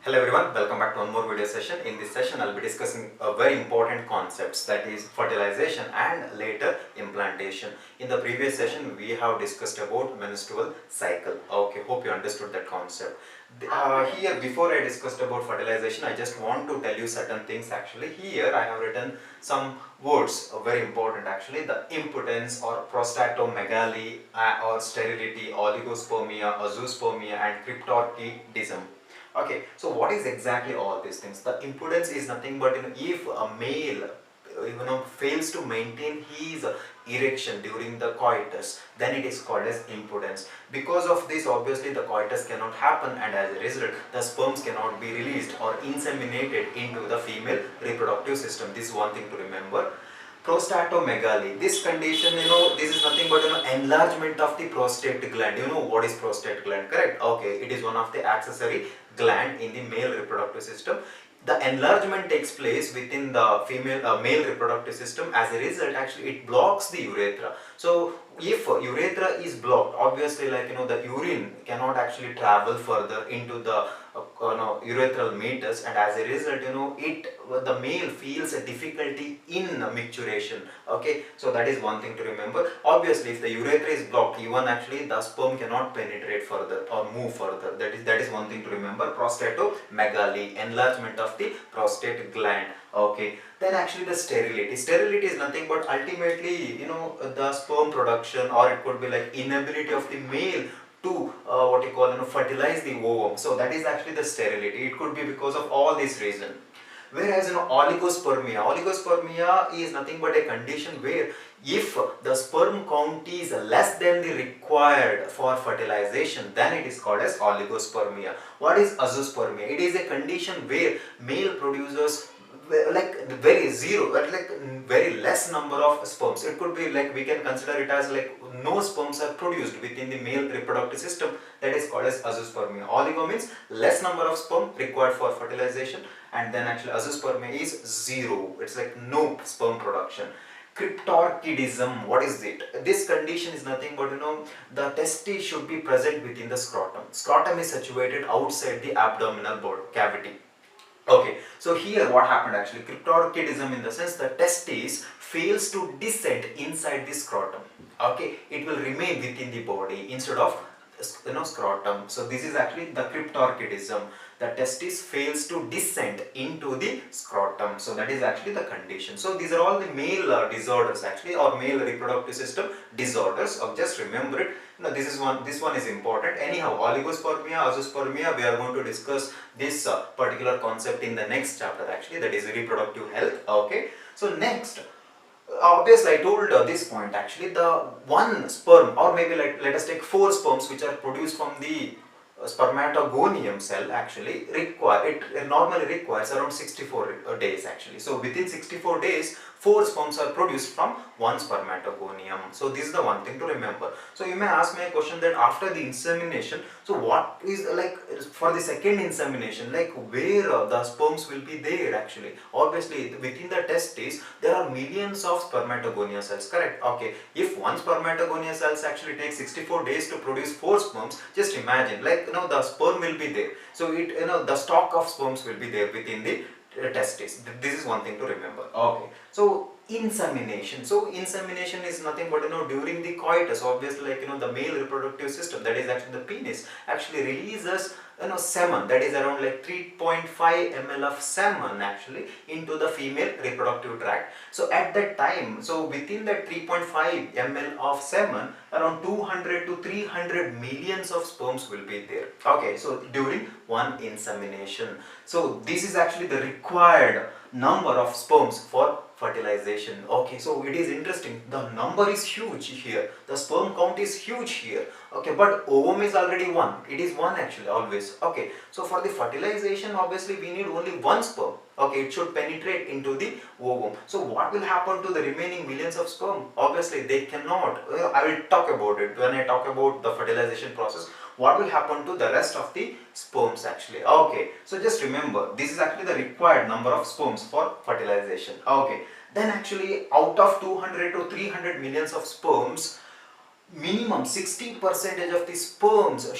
Hello everyone, welcome back to one more video session. In this session, I'll be discussing a very important concepts, that is fertilization and later implantation. In the previous session, we have discussed about menstrual cycle. Okay, hope you understood that concept. Here, before I discussed about fertilization, I just want to tell you certain things actually. Here, I have written some words, very important actually. The impotence or prostatomegaly or sterility, oligospermia, azoospermia and cryptorchidism. Okay, so what is exactly all these things? The impotence is nothing but if a male fails to maintain his erection during the coitus, then it is called as impotence. Because of this, obviously the coitus cannot happen, and as a result the sperms cannot be released or inseminated into the female reproductive system. This is one thing to remember. Prostatomegaly, this condition, this is nothing but enlargement of the prostate gland. You know what is prostate gland, correct? Okay, it is one of the accessory gland in the male reproductive system. The enlargement takes place within the male reproductive system. As a result, actually it blocks the urethra. So if urethra is blocked, obviously the urine cannot actually travel further into the urethral meatus, and as a result the male feels a difficulty in micturition. Okay, so that is one thing to remember. Obviously if the urethra is blocked, even actually the sperm cannot penetrate further or move further. That is one thing to remember. Prostatomegaly, enlargement of the prostate gland. Okay, then actually the sterility is nothing but ultimately the sperm production, or it could be like inability of the male to what you call fertilize the ovum. So that is actually the sterility. It could be because of all these reasons. Whereas oligospermia is nothing but a condition where if the sperm count is less than the required for fertilization, then it is called as oligospermia. What is azoospermia? It is a condition where male produces like very zero, like very less number of sperms. It could be like we can consider it as like no sperms are produced within the male reproductive system. That is called as azoospermia. Oligo means less number of sperm required for fertilization, and then actually azoospermia is zero. It's like no sperm production. Cryptorchidism, what is it? This condition is nothing but the testes should be present within the scrotum. Scrotum is situated outside the abdominal cavity. Okay, so here what happened actually, cryptorchidism in the sense the testis fails to descend inside the scrotum. Okay, it will remain within the body instead of scrotum. So this is actually the cryptorchidism. The testis fails to descend into the scrotum. So that is actually the condition. So these are all the male disorders actually, or male reproductive system disorders. Just remember it. This one is important. Anyhow, oligospermia, azoospermia, we are going to discuss this particular concept in the next chapter actually, that is reproductive health. Okay, so next, obviously I told this point actually, the one sperm, or maybe let us take 4 sperms which are produced from the spermatogonium cell actually it normally requires around 64 days actually. So within 64 days 4 sperms are produced from one spermatogonium. So this is the one thing to remember. So you may ask me a question that after the insemination, so what is like for the second insemination, like where the sperms will be there actually? Obviously within the testes there are millions of spermatogonia cells, correct? Okay, if one spermatogonia cells actually takes 64 days to produce 4 sperms, just imagine like the sperm will be there. So it the stock of sperms will be there within the testes. This is one thing to remember. Okay, so insemination. So insemination is nothing but during the coitus, obviously like the male reproductive system, that is actually the penis, actually releases semen, that is around like 3.5 ml of semen actually into the female reproductive tract. So at that time, so within that 3.5 ml of semen, around 200 to 300 millions of sperms will be there. Okay, so during one insemination. So this is actually the required number of sperms for fertilization. Okay, so it is interesting, the number is huge here, the sperm count is huge here. Okay, but ovum is already 1, it is 1 actually always. Okay, so for the fertilization obviously we need only 1 sperm. Okay, it should penetrate into the ovum. So what will happen to the remaining millions of sperm? Obviously they cannot, I will talk about it when I talk about the fertilization process. What will happen to the rest of the sperms actually? Okay, so just remember, this is actually the required number of sperms for fertilization. Okay, then actually out of 200 to 300 millions of sperms, minimum 60% of the sperms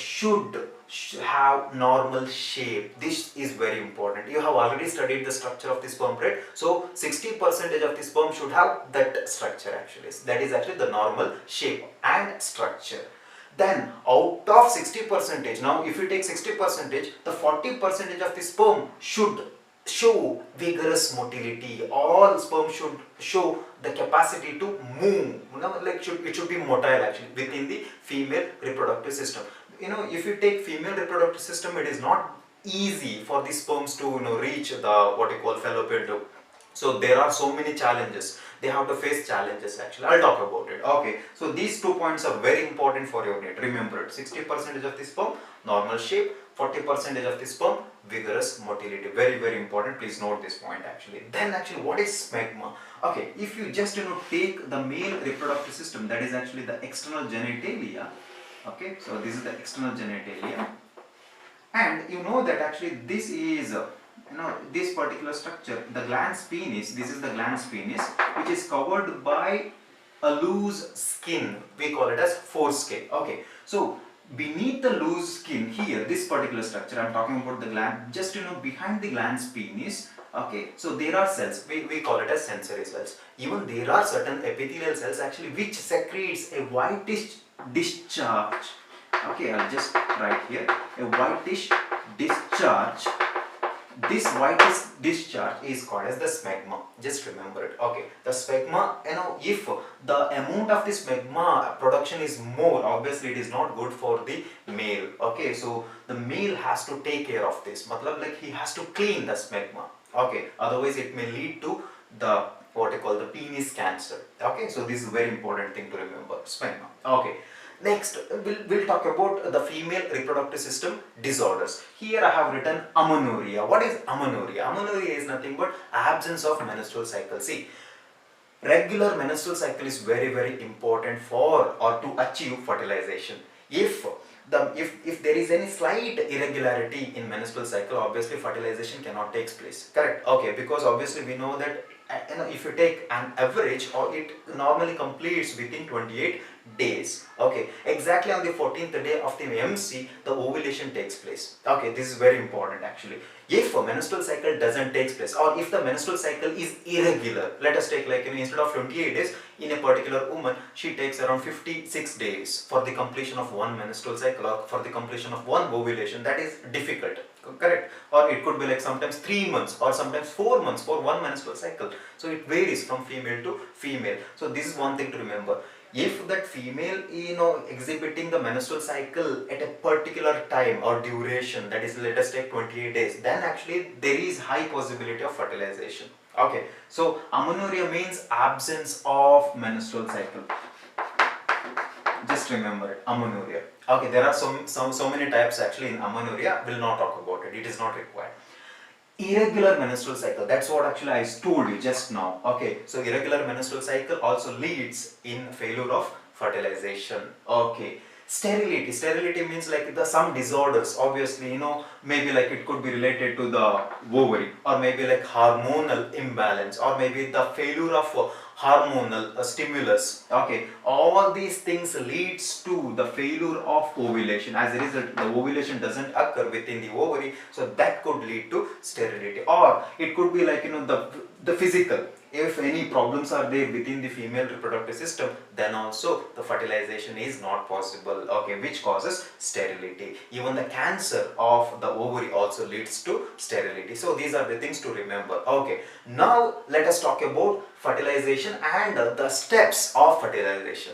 have normal shape. This is very important. You have already studied the structure of the sperm, right? So 60% of the sperm should have that structure actually. That is actually the normal shape and structure. Then out of 60%, now if you take 60%, the 40% of the sperm should show vigorous motility. All sperm should show the capacity to move. Like it should be motile actually within the female reproductive system. If you take female reproductive system, it is not easy for the sperms to reach the what you call fallopian tube. So there are so many challenges. They have to face challenges actually. I'll talk about it. Okay. So these 2 points are very important for your NEET. Remember it. 60% of the sperm, normal shape. 40% of the sperm, vigorous motility. Very, very important. Please note this point actually. Then actually what is smegma? Okay. If you just take the male reproductive system, that is actually the external genitalia. Okay. So this is the external genitalia. And you know that actually this is this particular structure, the glans penis, this is the glans penis, which is covered by a loose skin. We call it as foreskin. Okay, so beneath the loose skin here, this particular structure, I'm talking about the gland, just behind the glans penis. Okay, so there are cells, we call it as sensory cells. Even there are certain epithelial cells actually which secretes a whitish discharge. Okay, I'll just write here a whitish discharge. This whitish discharge is called as the smegma. Just remember it. Okay, the smegma, if the amount of the smegma production is more, obviously it is not good for the male. Okay, so the male has to take care of this. Matlab, like he has to clean the smegma. Okay, otherwise it may lead to the what I call the penis cancer. Okay, so this is a very important thing to remember. Smegma. Okay. Next, we'll talk about the female reproductive system disorders. Here I have written amenorrhea. What is amenorrhea? Amenorrhea is nothing but absence of menstrual cycle. See, regular menstrual cycle is very, very important for or to achieve fertilization. If there is any slight irregularity in menstrual cycle, obviously fertilization cannot take place. Correct? Okay, because obviously we know that if you take an average, or it normally completes within 28 days. Okay, exactly on the 14th day of the MC, the ovulation takes place. Okay, this is very important actually. If a menstrual cycle doesn't take place, or if the menstrual cycle is irregular, let us take like instead of 28 days in a particular woman, she takes around 56 days for the completion of one menstrual cycle, or for the completion of one ovulation. That is difficult. Correct? Or it could be like sometimes 3 months or sometimes 4 months for one menstrual cycle. So it varies from female to female. So this is one thing to remember. If that female exhibiting the menstrual cycle at a particular time or duration, that is let us take 28 days, then actually there is high possibility of fertilization. Okay, so amenorrhea means absence of menstrual cycle. Just remember it, amenorrhea. Okay, there are so many types actually in amenorrhea. We'll not talk about it. It is not required. Irregular menstrual cycle, that's what actually I told you just now. Okay, so irregular menstrual cycle also leads in failure of fertilization. Okay, sterility means like some disorders, obviously maybe like it could be related to the ovary, or maybe like hormonal imbalance, or maybe the failure of hormonal stimulus. Okay, all these things leads to the failure of ovulation. As a result, the ovulation doesn't occur within the ovary, so that could lead to sterility. Or it could be like the physical, if any problems are there within the female reproductive system, then also the fertilization is not possible. Okay, which causes sterility. Even the cancer of the ovary also leads to sterility. So these are the things to remember. Okay, now let us talk about fertilization and the steps of fertilization.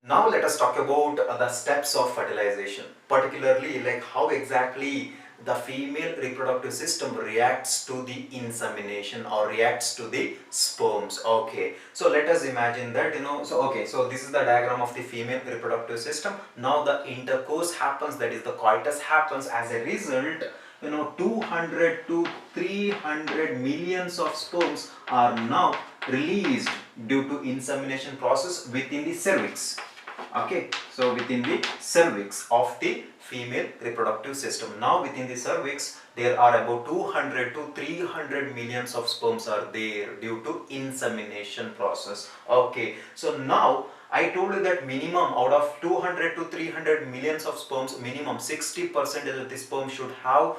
Now let us talk about the steps of fertilization, particularly like how exactly the female reproductive system reacts to the insemination or reacts to the sperms. Okay, so let us imagine that so this is the diagram of the female reproductive system. Now the intercourse happens, that is the coitus happens. As a result, 200 to 300 millions of sperms are now released due to insemination process within the cervix. Okay, so within the cervix of the female reproductive system. Now within the cervix, there are about 200 to 300 millions of sperms are there due to insemination process. Okay, so now I told you that minimum out of 200 to 300 millions of sperms, minimum 60% of the sperm should have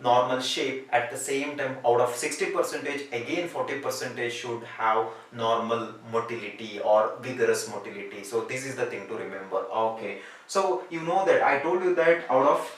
normal shape. At the same time, out of 60%, again 40% should have normal motility or vigorous motility. So this is the thing to remember. Okay, so you know that I told you that out of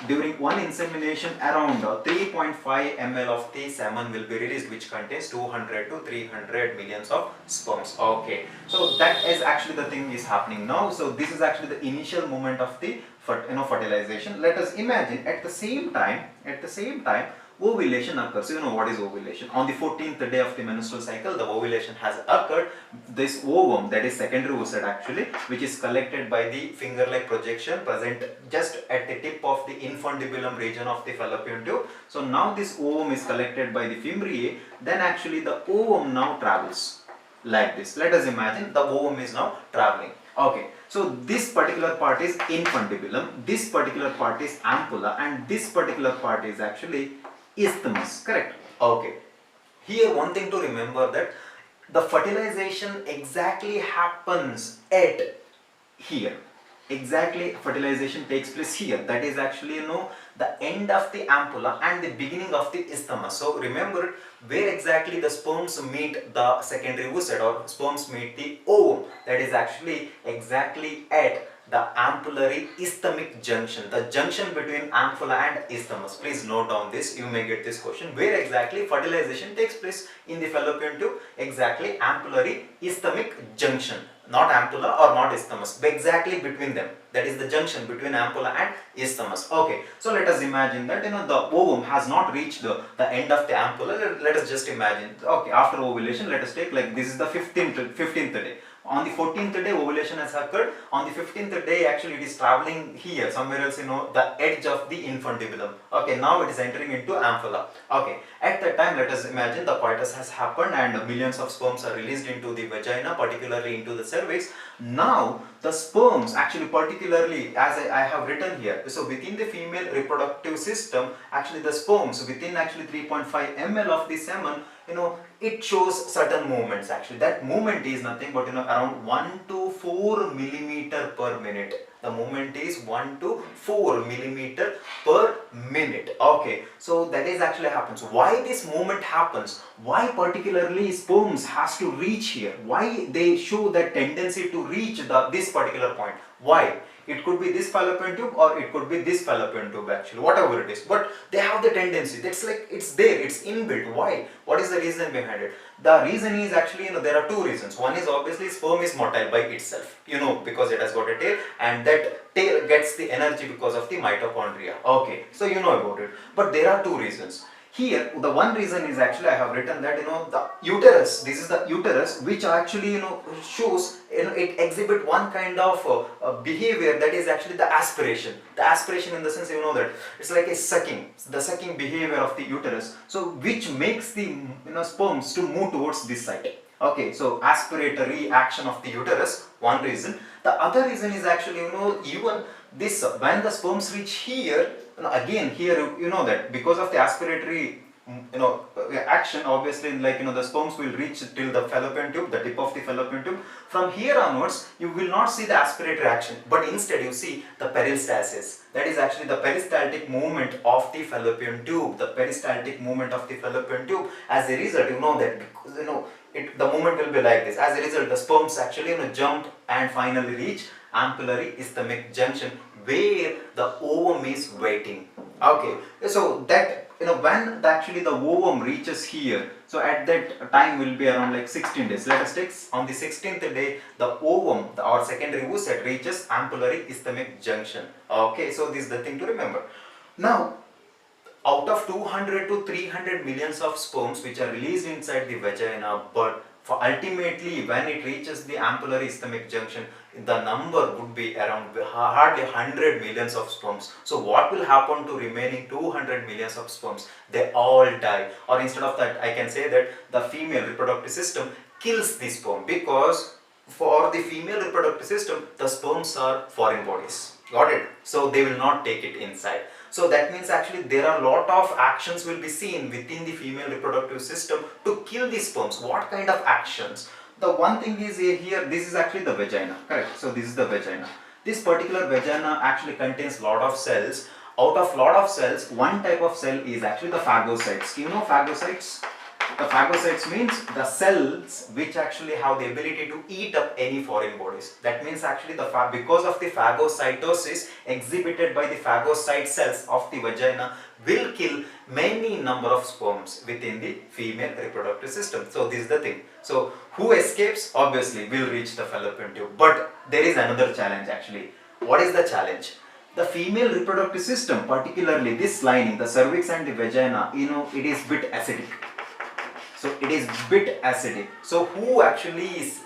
during one insemination around 3.5 ml of the semen will be released, which contains 200 to 300 millions of sperms. Okay, so that is actually the thing is happening now. So this is actually the initial moment of the fertilization. Let us imagine at the same time ovulation occurs. You know what is ovulation? On the 14th day of the menstrual cycle, the ovulation has occurred. This ovum, that is secondary oocyte actually, which is collected by the finger-like projection present just at the tip of the infundibulum region of the fallopian tube. So now this ovum is collected by the fimbriae. Then actually the ovum now travels like this. Let us imagine the ovum is now traveling. Okay, so this particular part is infundibulum, this particular part is ampulla, and this particular part is actually isthmus, correct? Okay, here one thing to remember, that the fertilization exactly happens at here. Exactly, fertilization takes place here. That is actually, you know, the end of the ampulla and the beginning of the isthmus. So remember where exactly the sperms meet the secondary oocyte, or sperms meet the ovum. That is actually exactly at the ampullary isthmic junction, the junction between ampulla and isthmus. Please note down this, you may get this question. Where exactly fertilization takes place in the fallopian tube? Exactly ampullary isthmic junction. Not ampulla or not isthmus, but exactly between them. That is the junction between ampulla and isthmus. Okay, so let us imagine that, you know, the ovum has not reached the end of the ampulla. Let us just imagine. Okay, after ovulation, let us take like this is the 15th day. On the 14th day ovulation has occurred. On the 15th day actually it is traveling here somewhere else, you know, the edge of the infundibulum. Okay, now it is entering into ampulla. Okay, at that time let us imagine the coitus has happened and millions of sperms are released into the vagina, particularly into the cervix. Now the sperms actually, particularly as I have written here, so within the female reproductive system, actually the sperms within actually 3.5 ml of the semen, you know, it shows certain movements. Actually that movement is nothing but, you know, around 1 to 4 millimeter per minute. The movement is 1 to 4 millimeter per minute. Okay, so that is actually happens. Why this movement happens? Why particularly sperms has to reach here? Why they show that tendency to reach this particular point? Why? It could be this fallopian tube or it could be this fallopian tube, actually, whatever it is. But they have the tendency. That's like, it's there, it's inbuilt. Why? What is the reason behind it? The reason is actually, you know, there are two reasons. One is obviously sperm is motile by itself, you know, because it has got a tail, and that tail gets the energy because of the mitochondria. Okay, so you know about it. But there are two reasons. Here, the one reason is actually I have written that, you know, the uterus, this is the uterus, which actually, you know, shows, you know, it exhibit one kind of behavior, that is actually the aspiration. The aspiration in the sense, you know, that it's like a sucking, the sucking behavior of the uterus. So which makes the, you know, sperms to move towards this side. Okay, so aspiratory action of the uterus, one reason. The other reason is actually, you know, even this, when the sperms reach here, again here, you know, that because of the aspiratory, you know, action, obviously, like, you know, the sperms will reach till the fallopian tube, the tip of the fallopian tube. From here onwards you will not see the aspiratory action, but instead you see the peristalsis. That is actually the peristaltic movement of the fallopian tube, the peristaltic movement of the fallopian tube. As a result, you know that, because, you know, the movement will be like this. As a result, the sperms actually, you know, jump and finally reach ampullary isthmic junction, where the ovum is waiting. Okay, so that, you know, when actually the ovum reaches here, so at that time will be around like 16 days. Let us take on the 16th day, the ovum or secondary oocyte reaches ampullary isthmic junction. Okay, so this is the thing to remember. Now, out of 200 to 300 millions of sperms which are released inside the vagina, but for ultimately when it reaches the ampullary isthmic junction, the number would be around hardly 100 millions of sperms. So what will happen to remaining 200 millions of sperms? They all die, or instead of that I can say that the female reproductive system kills the sperm, because for the female reproductive system the sperms are foreign bodies. Got it? So they will not take it inside. So that means actually there are a lot of actions will be seen within the female reproductive system to kill the sperms. What kind of actions? the one thing is here, this is actually the vagina, correct? So this is the vagina. This particular vagina actually contains lot of cells. Out of lot of cells, one type of cell is actually the phagocytes. You know phagocytes? The phagocytes means the cells which actually have the ability to eat up any foreign bodies. That means actually because of the phagocytosis exhibited by the phagocyte cells of the vagina will kill many number of sperms within the female reproductive system. So this is the thing. So who escapes? Obviously will reach the fallopian tube. But there is another challenge actually. What is the challenge? The female reproductive system, particularly this lining, the cervix and the vagina, it is bit acidic. So it is bit acidic. So who actually is,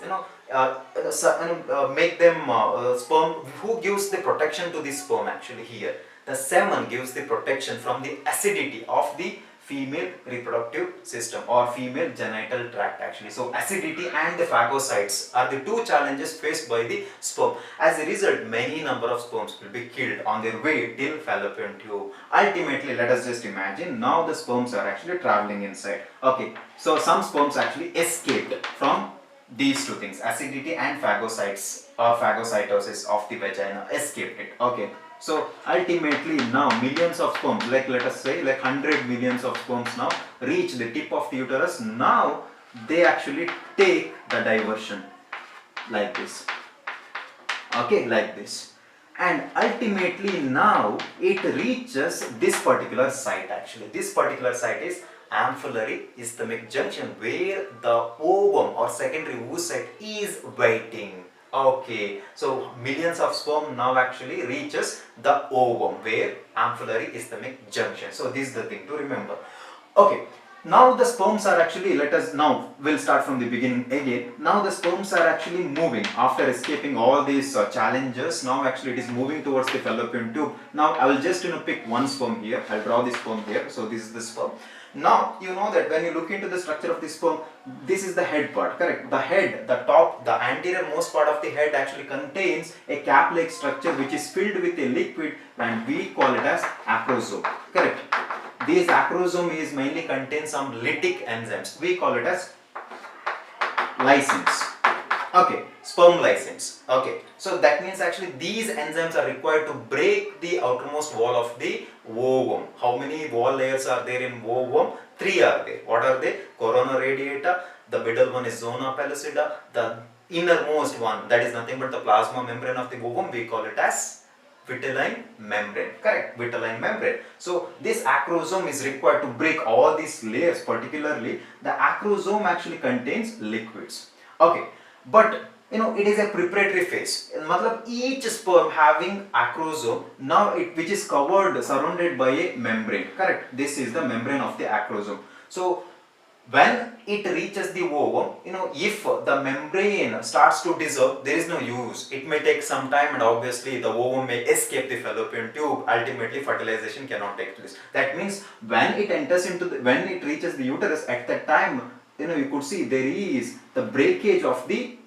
make them sperm, who gives the protection to the sperm actually here? The semen gives the protection from the acidity of the female reproductive system or female genital tract actually. So acidity and the phagocytes are the two challenges faced by the sperm. As a result, many number of sperms will be killed on their way till fallopian tube. Ultimately, let us just imagine now the sperms are actually traveling inside. Okay, so some sperms actually escaped from these two things, acidity and phagocytes or phagocytosis of the vagina, escaped it. Okay. So ultimately now millions of sperms, like let us say like 100 millions of sperms now reach the tip of the uterus. Now they actually take the diversion like this. Okay, like this. And ultimately now it reaches this particular site actually. This particular site is ampullary ischemic junction where the ovum or secondary oocyte is waiting. Okay, so millions of sperm now actually reaches the ovum where ampullary ischemic junction. So this is the thing to remember. Okay, now the sperms are actually, we'll start from the beginning again. Now the sperms are actually moving after escaping all these challenges. Now actually it is moving towards the fallopian tube. Now I will just pick one sperm here. I'll draw this sperm here. So this is the sperm. Now you know that when you look into the structure of the sperm, this is the head part, correct? The head, the top, the anterior most part of the head actually contains a cap-like structure which is filled with a liquid and we call it as acrosome, correct? This acrosome is mainly contains some lytic enzymes. We call it as lysins. Okay, sperm lysins. Okay, so that means actually these enzymes are required to break the outermost wall of the ovum. How many wall layers are there in ovum? 3 are there. What are they? Corona radiata, the middle one is zona pellucida, the innermost one, that is nothing but the plasma membrane of the ovum, we call it as vitelline membrane, correct? Vitelline membrane. So this acrosome is required to break all these layers. Particularly the acrosome actually contains liquids. Okay, but it is a preparatory phase. Each sperm having acrosome, now which is covered, surrounded by a membrane, correct? This is the membrane of the acrosome. So when it reaches the ovum, if the membrane starts to dissolve, there is no use. It may take some time and obviously the ovum may escape the fallopian tube. Ultimately fertilization cannot take place. That means when it enters into when it reaches the uterus, at that time, you could see there is the breakage of the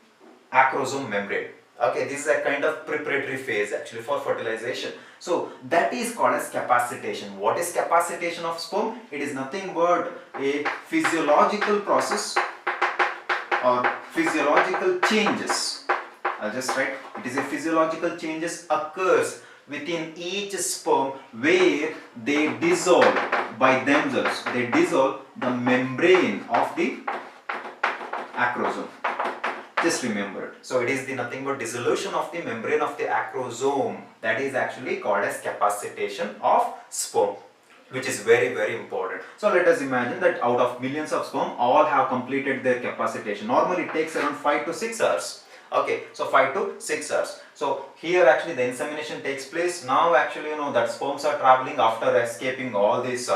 acrosome membrane. Okay, this is a kind of preparatory phase actually for fertilization. So that is called as capacitation. What is capacitation of sperm? It is nothing but a physiological process or physiological changes. I'll just write, it is a physiological changes occurs within each sperm where they dissolve by themselves. They dissolve the membrane of the acrosome. Just remember it. So it is the nothing but dissolution of the membrane of the acrosome. That is actually called as capacitation of sperm, which is very, very important. So let us imagine that out of millions of sperm, all have completed their capacitation. Normally it takes around 5 to 6 hours. Okay, so 5 to 6 hours. So here actually the insemination takes place. Now actually that sperms are traveling after escaping all these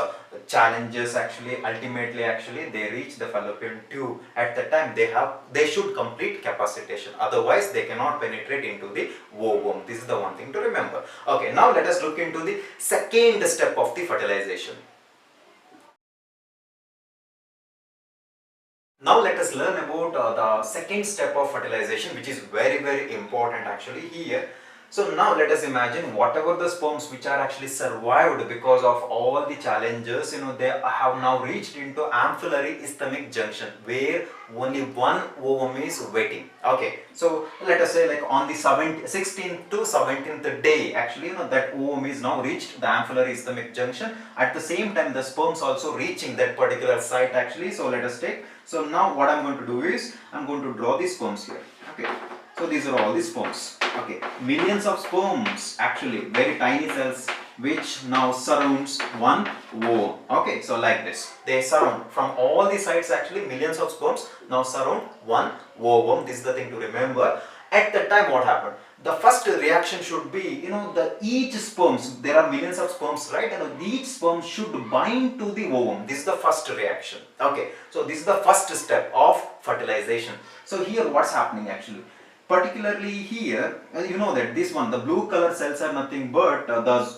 challenges. Actually ultimately actually they reach the fallopian tube. At the time they should complete capacitation, otherwise they cannot penetrate into the ovum. This is the one thing to remember. Okay, now let us look into the second step of the fertilization. Now let us learn about the second step of fertilization, which is very, very important actually here. So now let us imagine whatever the sperms which are actually survived because of all the challenges, they have now reached into ampullary isthmic junction where only one ovum is waiting. Okay, so let us say like on the 16th to 17th day, actually, that ovum is now reached the ampullary isthmic junction. At the same time, the sperms also reaching that particular site actually. So let us take. So now what I'm going to do is I'm going to draw the sperms here. Okay. So these are all the sperms. Okay, millions of sperms, actually very tiny cells which now surrounds one ovum. Okay, so like this, they surround from all the sides, actually millions of sperms now surround one ovum. This is the thing to remember. At that time, what happened? The first reaction should be, each sperms, there are millions of sperms, right? Each sperm should bind to the ovum. This is the first reaction. Okay, so this is the first step of fertilization. So here what's happening actually? Particularly here, you know that this one, the blue color cells are nothing but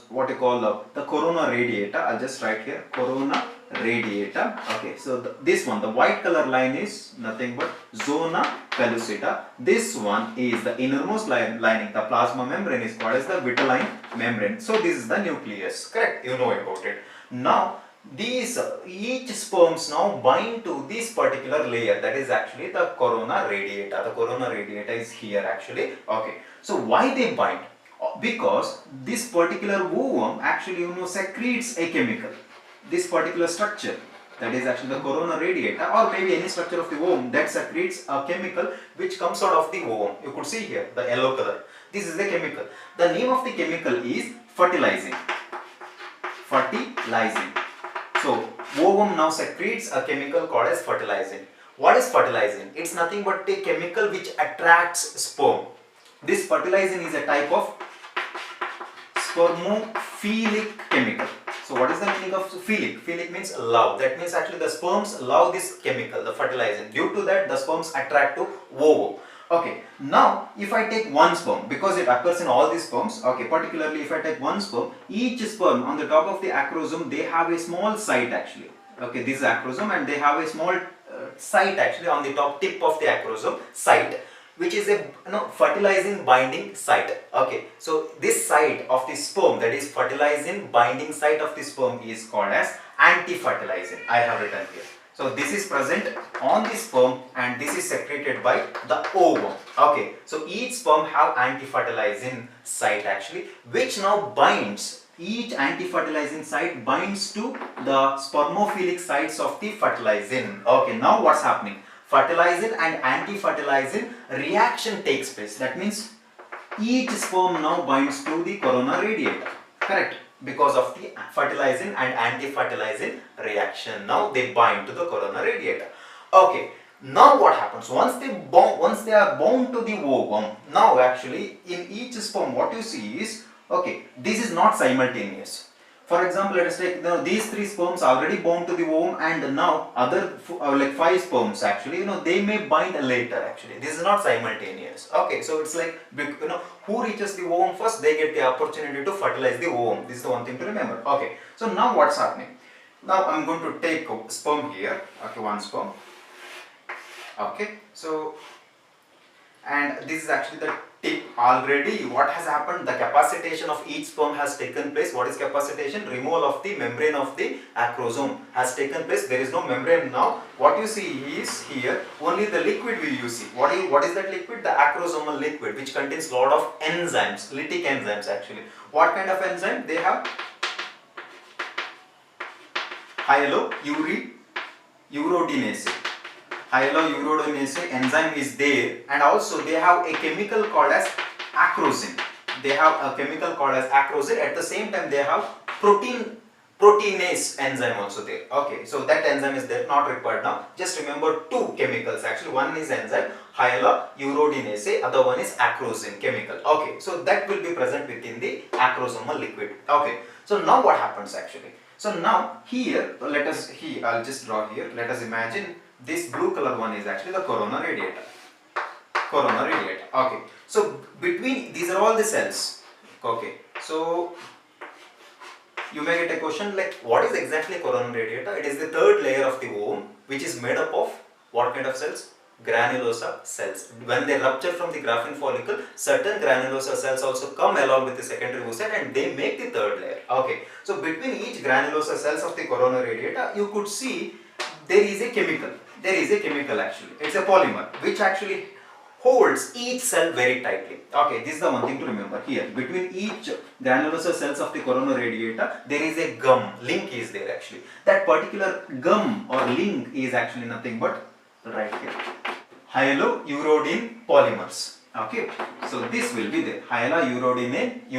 what you call the corona radiata. I'll just write here, corona radiata. Okay, so this one, the white color line is nothing but zona pellucida. This one is the innermost lining, the plasma membrane is called as the vitelline membrane. So this is the nucleus, correct? You know about it. Now, each sperms now bind to this particular layer, that is actually the corona radiata. The corona radiata is here actually. Okay, so why they bind? Because this particular ovum actually secretes a chemical. This particular structure, that is actually the corona radiata, or maybe any structure of the ovum, that secretes a chemical which comes out of the ovum. You could see here the yellow color. This is the chemical. The name of the chemical is fertilizing. Fertilizing. So ovum now secretes a chemical called as fertilizing. What is fertilizing? It's nothing but a chemical which attracts sperm. This fertilizing is a type of spermophilic chemical. So what is the meaning of philic? Philic means love. That means actually the sperms love this chemical, the fertilizing. Due to that, the sperms attract to ovum. Okay, now if I take one sperm, because it occurs in all these sperms, okay, particularly if I take one sperm, each sperm on the top of the acrosome, they have a small site actually. Okay, this is acrosome and they have a small site actually on the top tip of the acrosome site, which is a fertilizing binding site. Okay, so this site of the sperm, that is fertilizing binding site of the sperm, is called as anti-fertilizing. I have written here. So this is present on the sperm and this is secreted by the ovum. Okay, so each sperm have anti-fertilizing site actually, which now binds, each anti-fertilizing site binds to the spermophilic sites of the fertilizing. Okay, now what's happening? Fertilizing and anti-fertilizing reaction takes place. That means each sperm now binds to the corona radiata. Correct? Because of the fertilizing and anti-fertilizing reaction, now they bind to the corona radiata. Okay, now what happens? Once they are bound to the ovum, now actually in each sperm what you see is, okay, this is not simultaneous. For example, let us take these three sperms already bound to the ovum, and now other like 5 sperms actually, they may bind later actually. This is not simultaneous. Okay, so it's like, who reaches the ovum first, they get the opportunity to fertilize the ovum. This is the one thing to remember. Okay, so now what's happening? Now I'm going to take a sperm here. Okay, one sperm. Okay, so, and this is actually the tip. Already what has happened, the capacitation of each sperm has taken place. What is capacitation? Removal of the membrane of the acrosome has taken place. There is no membrane now. What you see is here only the liquid will you see. What is that liquid? The acrosomal liquid, which contains lot of enzymes, lytic enzymes actually. What kind of enzyme they have? Hyaluronidase. Hyaluronidase enzyme is there, and also they have a chemical called as acrosin. They have a chemical called as acrosin. At the same time, they have proteinase enzyme also there. Okay, so that enzyme is there, not required now. Just remember 2 chemicals actually. One is enzyme hyaluronidase, other one is acrosin chemical. Okay, so that will be present within the acrosomal liquid. Okay, so now what happens actually? So now here, I'll just draw here. Let us imagine this blue color one is actually the corona radiata. Corona radiata. Okay. So between these are all the cells. Okay. So you may get a question like, what is exactly corona radiata? It is the third layer of the ovum, which is made up of what kind of cells? granulosa cells. When they rupture from the graphene follicle, certain granulosa cells also come along with the secondary oocyte and they make the third layer. Okay, so between each granulosa cells of the corona radiata, you could see there is a chemical. There is a chemical actually. It's a polymer which actually holds each cell very tightly. Okay, this is the one thing to remember here. Between each granulosa cells of the corona radiata, there is a gum. Link is there actually. That particular gum or link is actually nothing but right here. Hyalurodine polymers. Okay, so this will be there. Hyalurodine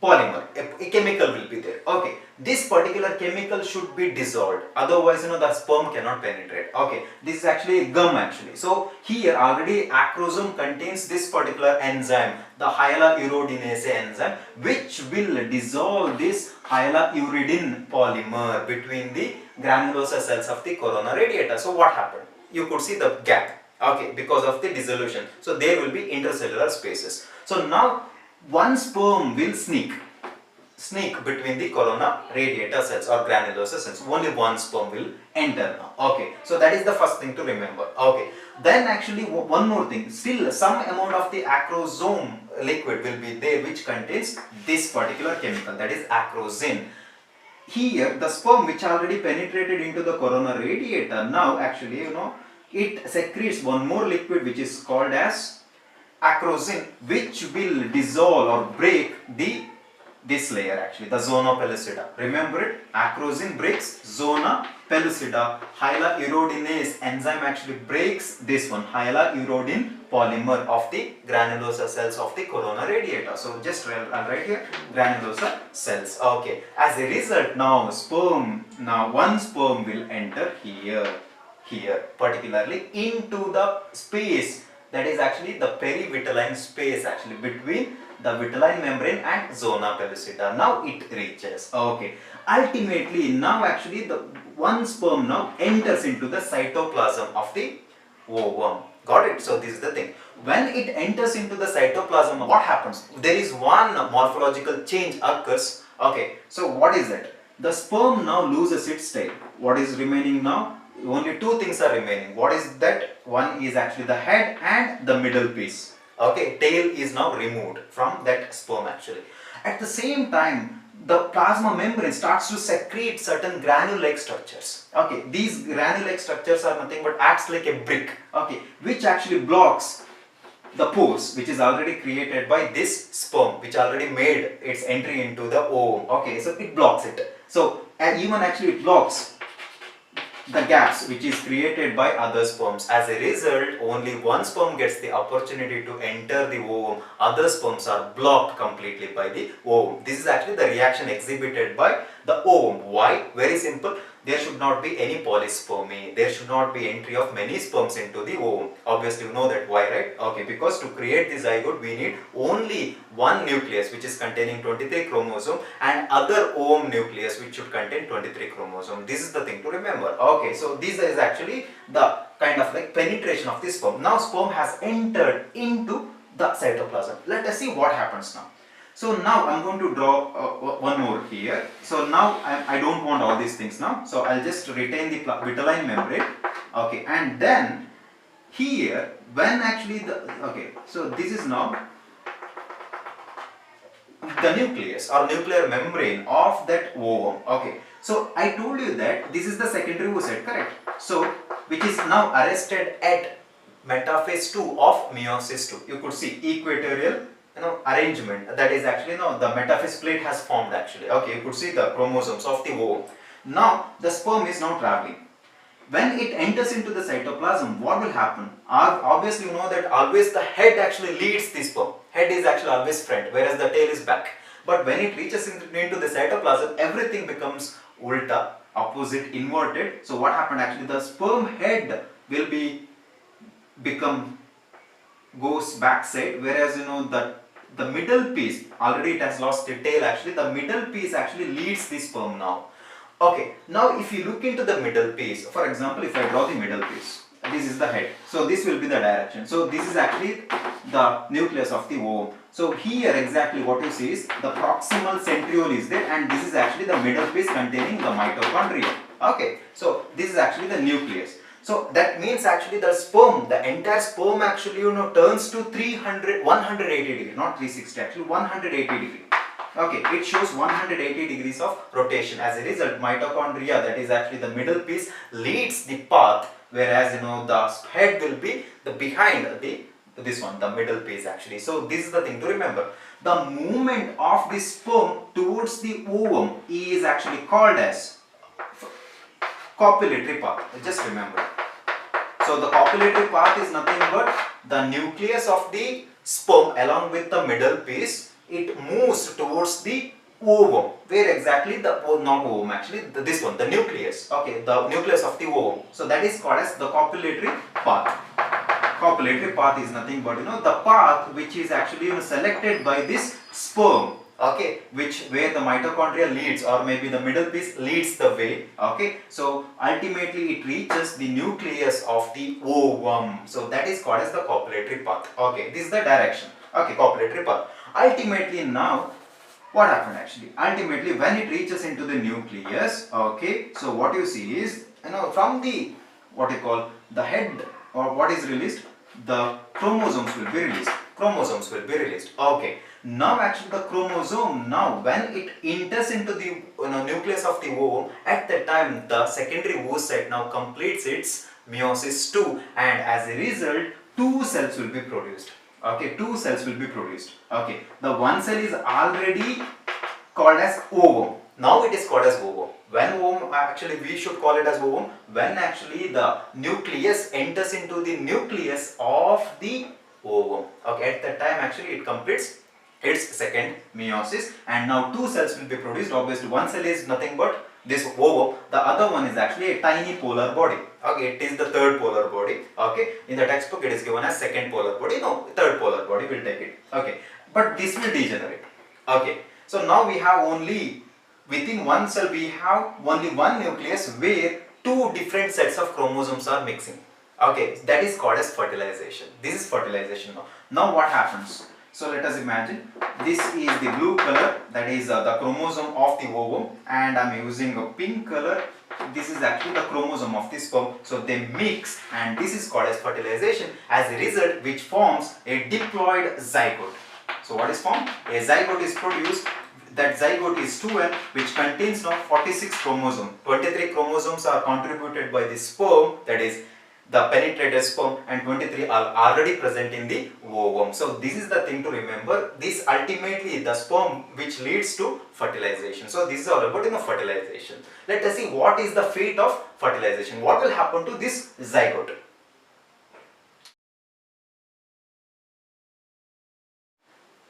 polymer. A chemical will be there. Okay, this particular chemical should be dissolved. Otherwise, the sperm cannot penetrate. Okay, this is actually a gum actually. So here already acrosome contains this particular enzyme, the hyaluronidase enzyme, which will dissolve this hyaluridine polymer between the granulosa cells of the corona radiata. So what happened? You could see the gap. Okay, because of the dissolution. So there will be intercellular spaces. So now one sperm will sneak between the corona radiata cells or granulosa cells. Only one sperm will enter now. Okay, so that is the first thing to remember. Okay, then actually one more thing, still some amount of the acrosome liquid will be there which contains this particular chemical, that is acrosin. Here the sperm which already penetrated into the corona radiata, now actually it secretes one more liquid which is called as acrosin, which will dissolve or break this layer actually, the zona pellucida. Remember it, acrosin breaks zona pellucida. Hyaluronidase enzyme actually breaks this one, hyalurodine polymer of the granulosa cells of the corona radiata. So just I'll write here granulosa cells. Okay, as a result now one sperm will enter here particularly into the space, that is actually the perivitelline space actually between the vitelline membrane and zona pellucida. Now it reaches. Okay, ultimately now actually the one sperm now enters into the cytoplasm of the ovum. Got it? So this is the thing. When it enters into the cytoplasm, what happens? There is one morphological change occurs. Okay, so what is it? The sperm now loses its tail. What is remaining now? Only two things are remaining. What is that? One is actually the head and the middle piece. Okay, tail is now removed from that sperm actually. At the same time, the plasma membrane starts to secrete certain granule-like structures. Okay, these granule-like structures are nothing but acts like a brick. Okay, which actually blocks the pores which is already created by this sperm, which already made its entry into the ovum. Okay, so it blocks it. So even actually it blocks the gaps which is created by other sperms. As a result, only one sperm gets the opportunity to enter the ovum. Other sperms are blocked completely by the ovum. This is actually the reaction exhibited by the ovum. Why? Very simple. There should not be any polyspermy. There should not be entry of many sperms into the ovum. Obviously, you know that why, right? Okay, because to create the zygote, we need only one nucleus which is containing 23 chromosome and other ovum nucleus which should contain 23 chromosome. This is the thing to remember. Okay, so this is actually the kind of like penetration of the sperm. Now sperm has entered into the cytoplasm. Let us see what happens now. So now I'm going to draw one more here. So now I don't want all these things now. So I'll just retain the vitelline membrane. Okay, and then here when actually so this is now the nucleus or nuclear membrane of that ovum. Okay, so I told you that this is the secondary oocyte, correct? So which is now arrested at metaphase 2 of meiosis 2. You could see equatorial arrangement, that is actually the metaphase plate has formed actually. Okay, you could see the chromosomes of the ovum. Now the sperm is now traveling. When it enters into the cytoplasm, what will happen? Obviously you know that always the head actually leads the sperm. Head is actually always front, whereas the tail is back. But when it reaches into the cytoplasm, everything becomes ulta, opposite, inverted. So what happened actually? The sperm head will goes backside, whereas the middle piece, already it has lost the tail actually, the middle piece actually leads the sperm now. Okay, now if you look into the middle piece, for example, if I draw the middle piece, this is the head, so this will be the direction. So this is actually the nucleus of the ovum. So here exactly what you see is the proximal centriole is there, and this is actually the middle piece containing the mitochondria. Okay, so this is actually the nucleus. So that means actually the sperm, the entire sperm actually turns to 180 degree, not 360, actually 180 degree. Okay, it shows 180 degrees of rotation. As a result, mitochondria, that is actually the middle piece, leads the path, whereas the head will be the behind this one, the middle piece actually. So this is the thing to remember. The movement of the sperm towards the ovum is actually called as copulatory path. Just remember. So the copulatory path is nothing but the nucleus of the sperm along with the middle piece. It moves towards the ovum. Where exactly not ovum actually, this one, the nucleus. Okay, the nucleus of the ovum. So that is called as the copulatory path. Copulatory path is nothing but the path which is actually selected by this sperm. Okay, where the mitochondria leads, or maybe the middle piece leads the way. Okay, so ultimately it reaches the nucleus of the ovum. So that is called as the copulatory path. Okay, this is the direction. Okay, copulatory path. Ultimately now, what happened actually? Ultimately when it reaches into the nucleus, okay, so what you see is, from the, what you call, the head, or what is released, the chromosomes will be released. Chromosomes will be released. Okay. Now actually the chromosome, now when it enters into the nucleus of the ovum, at that time the secondary oocyte now completes its meiosis 2, and as a result 2 cells will be produced. Okay, 2 cells will be produced. Okay, the one cell is already called as ovum. Now it is called as ovum. When ovum, actually we should call it as ovum when actually the nucleus enters into the nucleus of the ovum. Okay, at that time actually it completes its second meiosis, and now 2 cells will be produced. Obviously one cell is nothing but this ovum, the other one is actually a tiny polar body. Okay, it is the third polar body. Okay, in the textbook it is given as second polar body. No, third polar body, will take it. Okay, but this will degenerate. Okay, so now we have only, within one cell we have only one nucleus where 2 different sets of chromosomes are mixing. Okay, that is called as fertilization. This is fertilization now. Now what happens? So let us imagine this is the blue color, that is the chromosome of the ovum, and I am using a pink color. This is actually the chromosome of the sperm. So they mix, and this is called as fertilization, as a result which forms a diploid zygote. So what is formed? A zygote is produced. That zygote is 2N, which contains now 46 chromosomes. 23 chromosomes are contributed by the sperm, that is the penetrated sperm, and 23 are already present in the ovum. So this is the thing to remember. This ultimately the sperm which leads to fertilization. So this is all about fertilization. Let us see what is the fate of fertilization. What will happen to this zygote?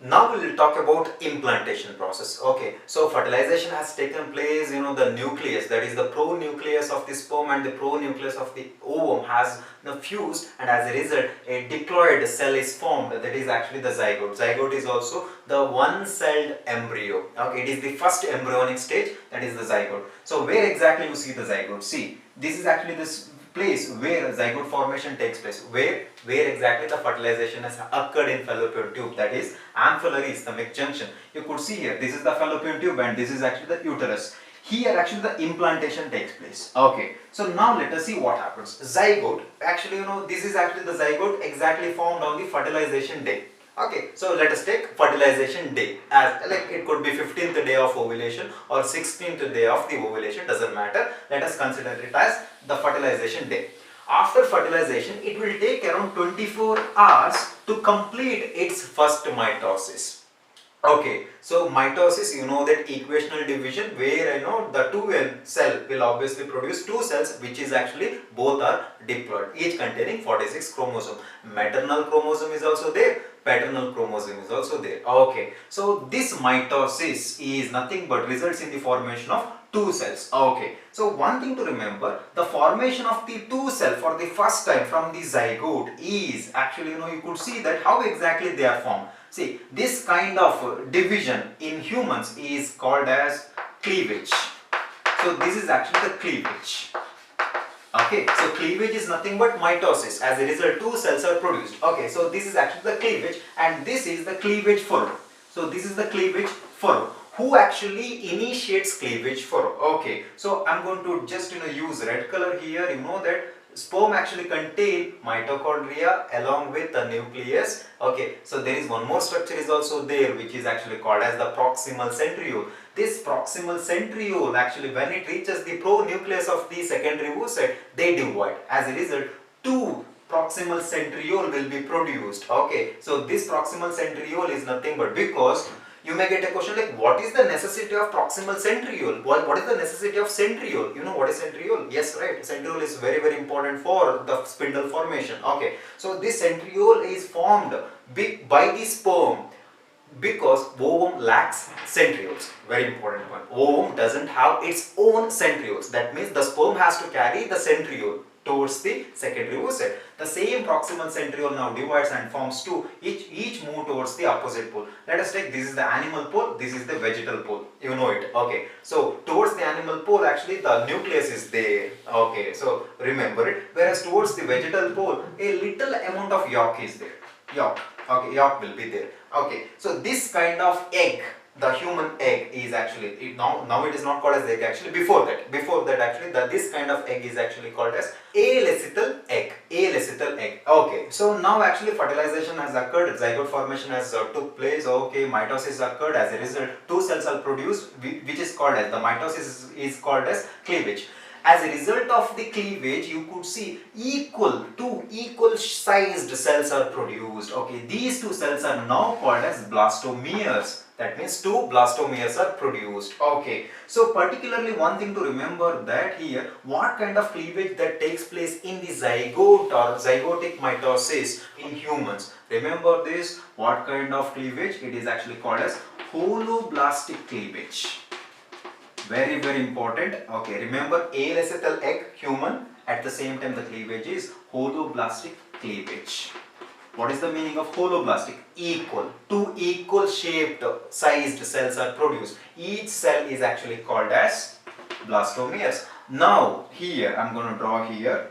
Now we will talk about implantation process. Okay, so fertilization has taken place, the nucleus, that is the pronucleus of the sperm and the pronucleus of the ovum has fused, and as a result a diploid cell is formed, that is actually the zygote. Zygote is also the one-celled embryo. Okay, it is the first embryonic stage, that is the zygote. So where exactly you see the zygote? See, this is actually this place where zygote formation takes place, where exactly the fertilization has occurred in fallopian tube, that is ampullary stomach junction. You could see here, this is the fallopian tube and this is actually the uterus. Here actually the implantation takes place. Okay, so now let us see what happens. Zygote, actually this is actually the zygote exactly formed on the fertilization day. Okay, so let us take fertilization day as like it could be 15th day of ovulation or 16th day of the ovulation, doesn't matter. Let us consider it as the fertilization day. After fertilization, it will take around 24 hours to complete its first mitosis. Okay, so mitosis, that equational division where the 2N cell will obviously produce 2 cells which is actually both are diploid, each containing 46 chromosome. Maternal chromosome is also there, paternal chromosome is also there. Okay, so this mitosis is nothing but results in the formation of 2 cells. Okay, so one thing to remember, the formation of the 2 cell for the first time from the zygote is actually, you could see that how exactly they are formed. See, this kind of division in humans is called as cleavage. So this is actually the cleavage. Okay, so cleavage is nothing but mitosis. As a result, 2 cells are produced. Okay, so this is actually the cleavage and this is the cleavage furrow. So this is the cleavage furrow. Who actually initiates cleavage furrow? Okay, so I'm going to just use red color here. You know that Sperm actually contain mitochondria along with the nucleus. Okay, so there is one more structure is also there, which is actually called as the proximal centriole. This proximal centriole actually, when it reaches the pronucleus of the secondary oocyte, they divide. As a result, two proximal centriole will be produced. Okay, so this proximal centriole is nothing but, because you may get a question like, what is the necessity of proximal centriole? What is the necessity of centriole? You know what is centriole? Yes, right. Centriole is very, very important for the spindle formation. Okay, so this centriole is formed by the sperm, because ovum lacks centrioles. Very important point. Ovum doesn't have its own centrioles. That means the sperm has to carry the centriole towards the secondary oocyte. The same proximal centriole now divides and forms two, each move towards the opposite pole. Let us take, this is the animal pole, this is the vegetal pole. You know it. Okay, so towards the animal pole actually the nucleus is there. Okay, so remember it. Whereas towards the vegetal pole, a little amount of yolk is there. Yolk. Okay, yolk will be there. Okay, so this kind of egg, the human egg, is actually, now it is not called as egg actually. Before that actually, this kind of egg is actually called as alecythal egg. Alecythal egg. Okay, so now actually fertilization has occurred, zygote formation has took place. Okay, mitosis occurred. As a result, two cells are produced, which is called as, the mitosis is called as cleavage. As a result of the cleavage, you could see two equal sized cells are produced. Okay, these two cells are now called as blastomeres. That means two blastomeres are produced. Okay, so particularly one thing to remember, that here what kind of cleavage that takes place in the zygote or zygotic mitosis in humans. Remember this, what kind of cleavage? It is actually called as holoblastic cleavage. Very, very important. Okay, remember, alecythal egg, human, at the same time the cleavage is holoblastic cleavage. What is the meaning of holoblastic? Equal. Two equal shaped sized cells are produced. Each cell is actually called as blastomeres. Now here I am going to draw here.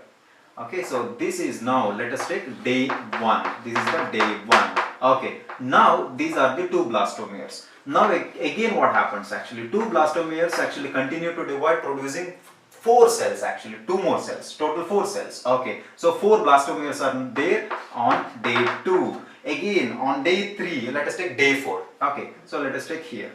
Okay, so this is now, let us take day 1. This is the day 1. Okay, now these are the two blastomeres. Now again what happens actually, two blastomeres actually continue to divide, producing 4 cells actually, 2 more cells, total 4 cells. Okay, so 4 blastomeres are there on day 2. Again on day 3, let us take day 4. Okay, so let us take here,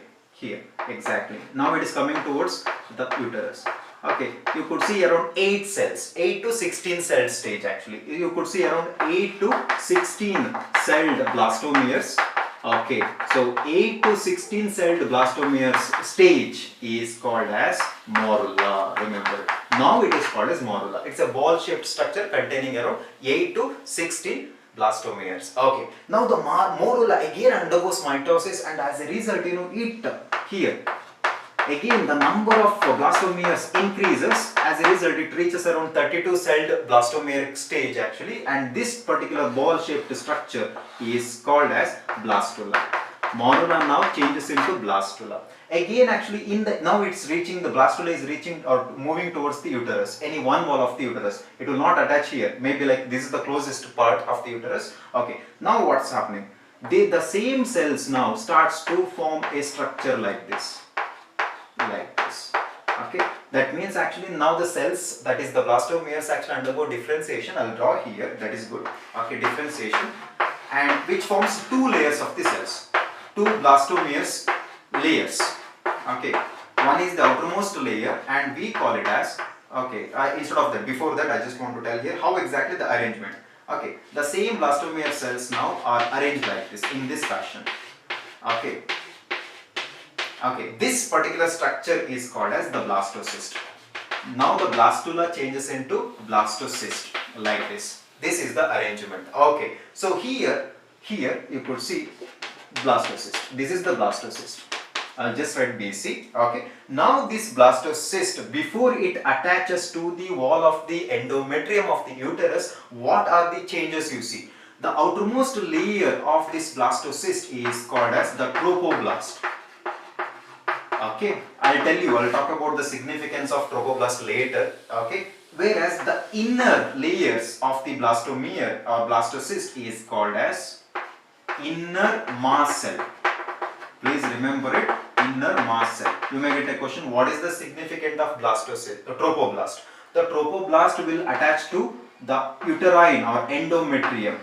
exactly. Now it is coming towards the uterus. Okay, you could see around 8 cells, 8 to 16 cell stage actually. You could see around 8 to 16 celled blastomeres. Okay, so 8 to 16 celled blastomeres stage is called as morula. Remember, now it is called as morula. It's a ball shaped structure containing around 8 to 16 blastomeres. Okay, now the morula again undergoes mitosis, and as a result, it here again the number of blastomeres increases. As a result, it reaches around 32 celled blastomere stage actually, and this particular ball shaped structure is called as blastula. Morula now changes into blastula. Again actually now it's reaching, the blastula is reaching or moving towards the uterus, any one wall of the uterus. It will not attach here, maybe like this is the closest part of the uterus. Okay, now what's happening? The same cells now starts to form a structure like this. Okay, that means actually now the cells, that is the blastomeres, actually undergo differentiation. I will draw here, that is good. Okay, differentiation, and which forms 2 layers of the cells, 2 blastomeres layers. Okay, one is the outermost layer and we call it as, okay, instead of that, before that I just want to tell here how exactly the arrangement. Okay, the same blastomere cells now are arranged like this, in this fashion. Okay. Okay, this particular structure is called as the blastocyst. Now the blastula changes into blastocyst like this. This is the arrangement. Okay, so here you could see blastocyst. This is the blastocyst. I'll just write BC. Okay, now this blastocyst, before it attaches to the wall of the endometrium of the uterus, what are the changes you see? The outermost layer of this blastocyst is called as the trophoblast. Okay, I'll talk about the significance of trophoblast later. Okay, whereas the inner layers of the blastomere or blastocyst is called as inner mast cell. Please remember it, inner mast cell. You may get a question, what is the significance of blastocyst, trophoblast? the trophoblast will attach to the uterine or endometrium.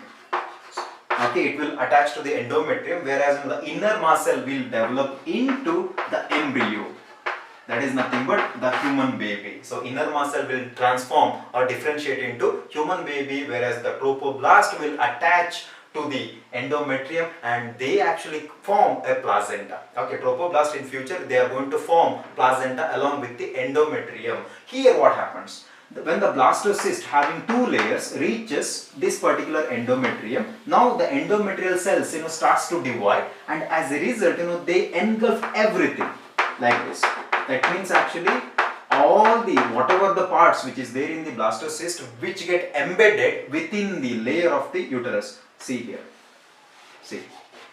Okay, it will attach to the endometrium, whereas the inner mast cell will develop into the embryo. That is nothing but the human baby. So inner mast cell will transform or differentiate into human baby, whereas the trophoblast will attach to the endometrium and they actually form a placenta. Okay, trophoblast in future they are going to form placenta along with the endometrium. Here what happens? When the blastocyst having two layers reaches this particular endometrium, now the endometrial cells starts to divide, and as a result they engulf everything like this. That means actually all the whatever the parts which is there in the blastocyst which get embedded within the layer of the uterus. See here. See,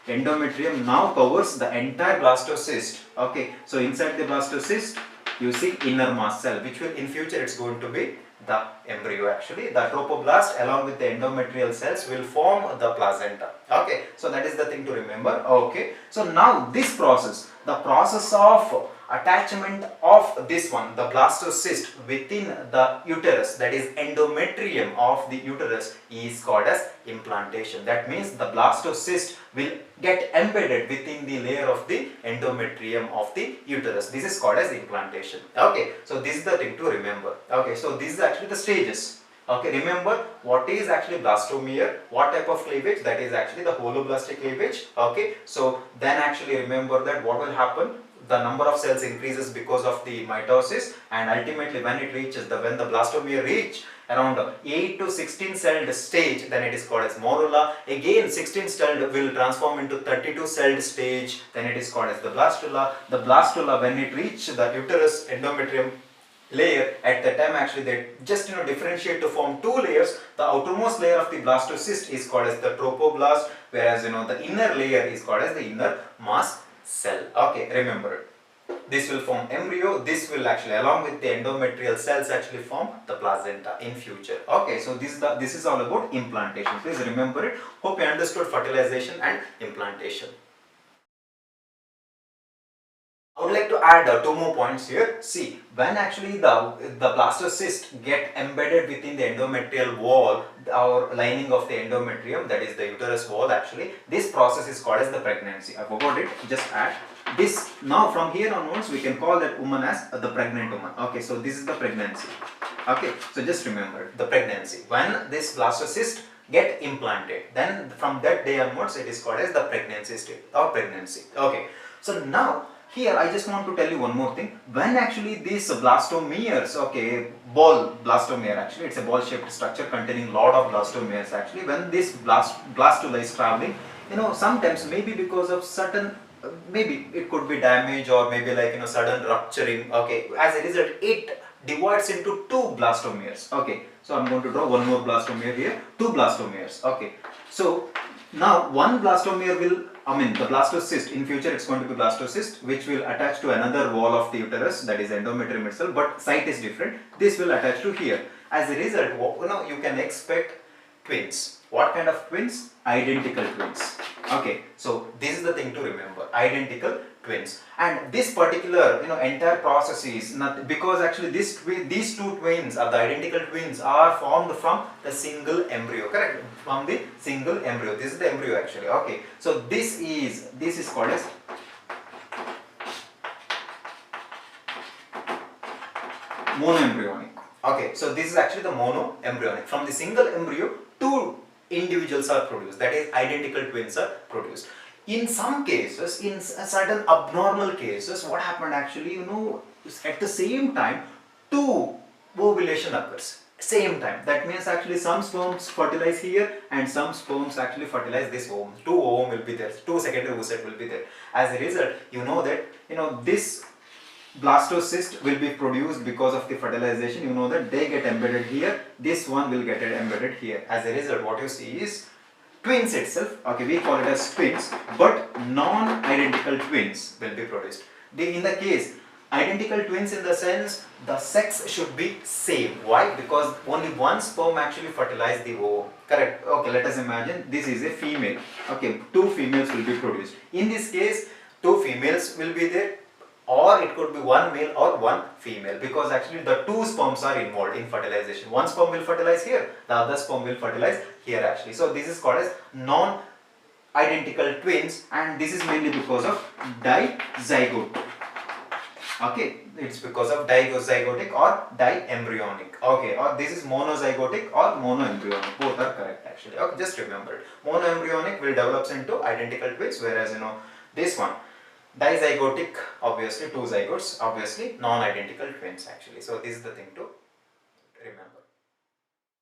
endometrium now covers the entire blastocyst. Okay, so inside the blastocyst you see inner mast cell, which will in future it's going to be the embryo actually. The trophoblast along with the endometrial cells will form the placenta. Okay, so that is the thing to remember. Okay, so now this process, the process of attachment of this one, the blastocyst within the uterus, that is endometrium of the uterus, is called as implantation. That means the blastocyst will get embedded within the layer of the endometrium of the uterus. This is called as implantation. Okay, so this is the thing to remember. Okay, so this is actually the stages. Okay, remember what is actually blastomere, what type of cleavage, that is actually the holoblastic cleavage. Okay, so then actually remember that what will happen, the number of cells increases because of the mitosis, and ultimately when it reaches when the blastomere reach around 8 to 16 celled stage, then it is called as morula. Again 16 celled will transform into 32 celled stage, then it is called as the blastula. The blastula, when it reach the uterus endometrium layer, at that time actually they just differentiate to form two layers. The outermost layer of the blastocyst is called as the trophoblast, whereas the inner layer is called as the inner mast cell. Okay, remember it. This will form embryo, this will actually along with the endometrial cells actually form the placenta in future. Okay, so this is all about implantation. Please remember it. Hope you understood fertilization and implantation. I would like to add two more points here. See, when actually the blastocyst get embedded within the endometrial wall or lining of the endometrium, that is the uterus wall actually, this process is called as the pregnancy. I forgot it, just add this. Now from here onwards we can call that woman as the pregnant woman. Okay, so this is the pregnancy. Okay, so just remember the pregnancy. When this blastocyst get implanted, then from that day onwards it is called as the pregnancy state or pregnancy. Okay, so now here I just want to tell you one more thing. When actually these blastomeres, okay, ball blastomere actually, it's a ball shaped structure containing lot of blastomeres actually. When this blastula is traveling, sometimes maybe because of certain maybe it could be damage or maybe like sudden rupturing. Okay, as a result it divides into two blastomeres. Okay, so I'm going to draw one more blastomere here, two blastomeres. Okay, so now one blastomere will, the blastocyst, in future it's going to be blastocyst, which will attach to another wall of the uterus, that is endometrium itself, but site is different. This will attach to here. As a result, you can expect twins. What kind of twins? Identical twins. Okay, so this is the thing to remember, identical twins. And this particular entire process is not because actually these two twins are the identical twins are formed from the single embryo, correct? From the single embryo. This is the embryo actually. Okay, so this is called as monoembryonic. Okay, so this is actually the monoembryonic. From the single embryo, two individuals are produced, that is identical twins are produced. In some cases, in certain abnormal cases, what happened actually, at the same time, two ovulation occurs. Same time. That means actually some sperms fertilize here and some sperms actually fertilize this ovum. Two ovum will be there, two secondary oocyte will be there. As a result, this blastocyst will be produced because of the fertilization. That they get embedded here, this one will get embedded here. As a result, what you see is twins itself. Okay, we call it as twins, but non-identical twins will be produced. In the case identical twins, in the sense the sex should be same. Why? Because only one sperm actually fertilizes the ovum, correct? Okay, let us imagine this is a female. Okay, two females will be produced. In this case, two females will be there, or it could be one male or one female, because actually the two sperms are involved in fertilization. One sperm will fertilize here, the other sperm will fertilize here actually. So this is called as non-identical twins, and this is mainly because of dizygote. Okay, it's because of dizygotic or diembryonic. Okay, or this is monozygotic or monoembryonic. Both are correct actually. Okay, just remember it. Monoembryonic will develop into identical twins, whereas this one dizygotic, obviously two zygotes, obviously non-identical twins actually. So this is the thing to remember.